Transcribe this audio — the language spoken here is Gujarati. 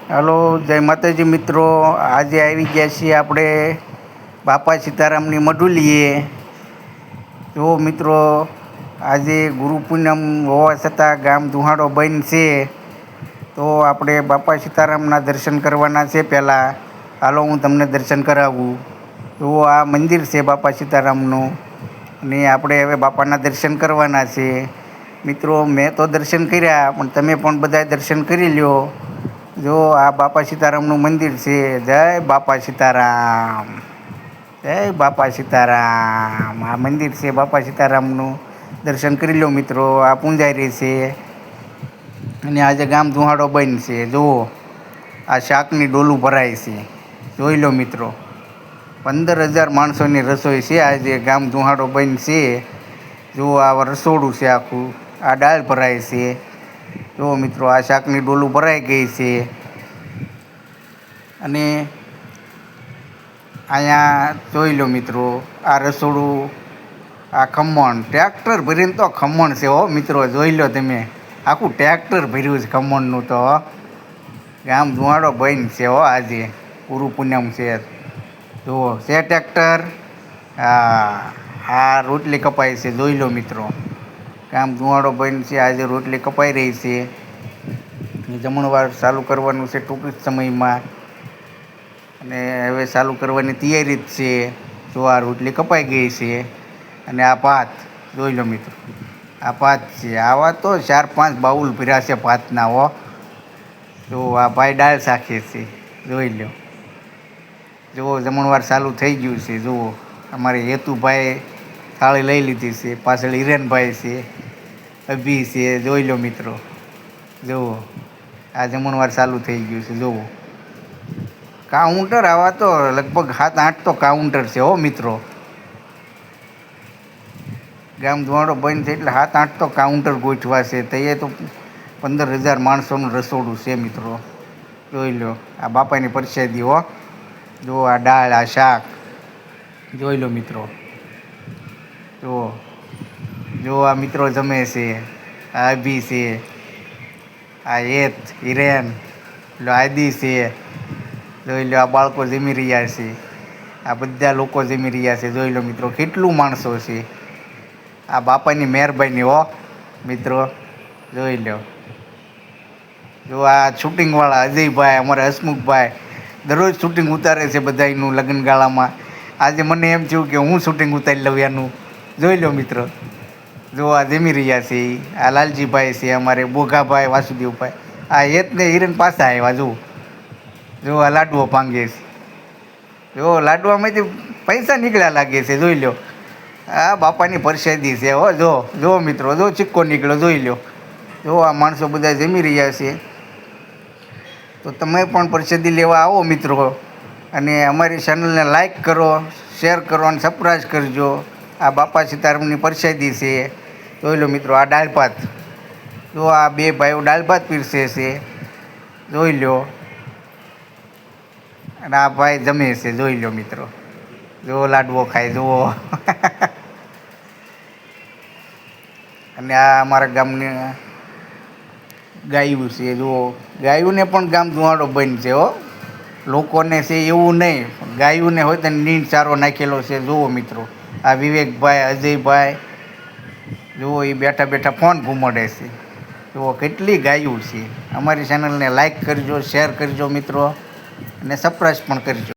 હલો, જય માતાજી મિત્રો. આજે આવી ગયા છીએ આપણે બાપા સીતારામની મઢુલીએ. જો મિત્રો, આજે ગુરુ પૂનમ હોવા છતાં ગામ ધુહાડો બંધ છે. તો આપણે બાપા સીતારામના દર્શન કરવાના છે. પહેલાં હાલો હું તમને દર્શન કરાવું. તો આ મંદિર છે બાપા સીતારામનું, અને આપણે હવે બાપાના દર્શન કરવાના છે. મિત્રો, મેં તો દર્શન કર્યા, પણ તમે પણ બધાએ દર્શન કરી લ્યો. જો આ બાપા સીતારામનું મંદિર છે. જય બાપા સીતારામ, જય બાપા સીતારામ. આ મંદિર છે બાપા સીતારામનું. દર્શન કરી લો મિત્રો. આ પૂંજારી છે, અને આજે ગામ ધુહાડો બંધ છે. જુઓ, આ શાકની ડોલું ભરાય છે, જોઈ લો મિત્રો. 15,000 માણસોની રસોઈ છે. આજે ગામ ધુહાડો બંધ છે. જુઓ, આ રસોડું છે આખું. આ દાળ ભરાય છે. જુઓ મિત્રો, આ શાકની ડોલું ભરાઈ ગઈ છે. અને અહીંયા જોઈ લો મિત્રો, આ રસોડું, આ ખમણ ટ્રેક્ટર ભરીને તો ખમણ છે હો મિત્રો. જોઈ લો તમે, આખું ટ્રેક્ટર ભર્યું છે ખમણનું. તો ગામ ધુવાડો બંધ છે હો. આજે ગુરુ પૂનમ છે. જુઓ, છે ટ્રેક્ટર. આ રોટલી કપાય છે, જોઈ લો મિત્રો. ગામ ધુવાડો બંધ છે. આજે રોટલી કપાઈ રહી છે. જમણવાર ચાલુ કરવાનું છે ટૂંક જ સમયમાં, અને હવે ચાલુ કરવાની તૈયારી જ છે. જો આ રોટલી કપાઈ ગઈ છે, અને આ ભાત જોઈ લો મિત્રો. આ ભાત છે. આવા તો 4-5 બાઉલ ભર્યા છે ભાતના હો. જો આ ભાઈ દાળ શાખે છે, જોઈ લો. જુઓ, જમણવાર ચાલુ થઈ ગયું છે. જુઓ, અમારે હેતુભાઈ થાળી લઈ લીધી છે. પાછળ હિરેનભાઈ છે, અભી છે, જોઈ લો મિત્રો. જુઓ, આ જમણવાર ચાલુ થઈ ગયું છે. જુઓ, કાઉન્ટર આવા તો લગભગ 7-8 તો કાઉન્ટર છે હો મિત્રો. ગામ ધુવાડો બંધ છે એટલે 7-8 તો કાઉન્ટર ગોઠવા છે. તે તો 15,000 માણસોનું રસોડું છે મિત્રો. જોઈ લો, આ બાપાની પ્રસાદી હો. જો આ દાળ, આ શાક, જોઈ લો મિત્રો. જુઓ, જો આ મિત્રો જમે છે. આ અભી છે, આ હિરેન, આદિ છે. જોઈ લો, આ બાળકો જમી રહ્યા છે. આ બધા લોકો જમી રહ્યા છે. જોઈ લો મિત્રો, કેટલું માણસો છે. આ બાપાની મહેરબાની હો મિત્રો. જોઈ લો. જો આ શૂટિંગવાળા અજયભાઈ, અમારા હસમુખભાઈ દરરોજ શૂટિંગ ઉતારે છે બધાનું લગ્નગાળામાં. આજે મને એમ થયું કે હું શૂટિંગ ઉતારી લઉં એનું. જોઈ લો મિત્રો. જો આ જમી રહ્યા છે. આ લાલજીભાઈ છે, અમારે બોઘાભાઈ, વાસુદેવભાઈ. આ હેતને હિરેન પાછા આવ્યા. જો આ લાડવો ભાંગે છે. જો લાડવામાંથી પૈસા નીકળ્યા લાગે છે. જોઈ લો, આ બાપાની પ્રસાદી છે હો. જો મિત્રો, જો સિક્કો નીકળ્યો, જોઈ લો. જો આ માણસો બધા જમી રહ્યા છે. તો તમે પણ પ્રસાદી લેવા આવો મિત્રો. અને અમારી ચેનલને લાઈક કરો, શેર કરો, અને સબસ્ક્રાઈબ કરજો. આ બાપા સીતારામની પ્રસાદી છે. જોઈ લો મિત્રો, આ દાળ ભાત. જો આ બે ભાઈઓ દાળ ભાત પીરસે છે. જોઈ લો, અને આ ભાઈ જમે છે. જોઈ લો મિત્રો. જો લાડવો ખાય. જુઓ. અને આ અમારા ગામની ગાયું છે. જુઓ, ગાયુંને પણ ગામ ધુવાડો બંધ છે હો. લોકોને છે એવું નહીં, ગાયુંને હોય તો નીંદ ચારો નાખેલો છે. જુઓ મિત્રો, આ વિવેકભાઈ, અજયભાઈ, જુઓ, એ બેઠા બેઠા ફોન ઘુમાડે છે. જુઓ, કેટલી ગાયું છે. અમારી ચેનલને લાઈક કરજો, શેર કરજો મિત્રો, અને સબસ્ક્રાઈબ પણ કરજો.